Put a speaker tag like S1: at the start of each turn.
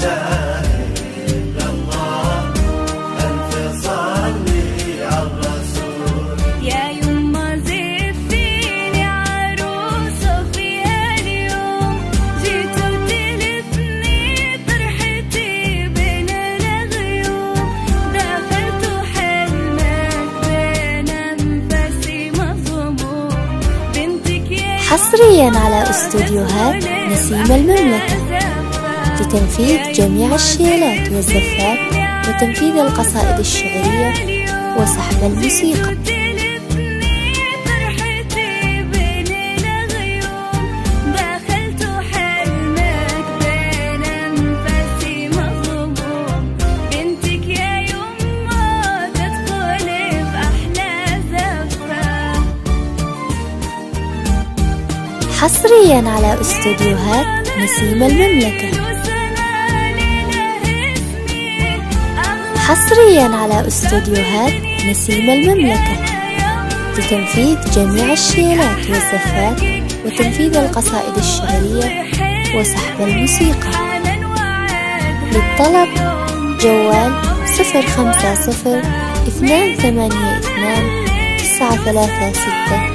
S1: إله إلا الله، ألف صلي على الرسول.
S2: يا يما زفيني عروسة فيها اليوم، جيتوا تلفني فرحتي بين الغيوم، دخلتوا حلمك بين أنفاسي مضموم، بنتك يا
S3: حصريا على استوديوهات نسيم المملكة لتنفيذ جميع الشيلات والزفات وتنفيذ القصائد الشعرية وسحب الموسيقى. حصريا على استوديوهات نسيم المملكة. حصريا على استوديوهات نسيم المملكة لتنفيذ جميع الشيلات والزفات وتنفيذ القصائد الشعرية وسحب الموسيقى. للطلب جوال 050 282 936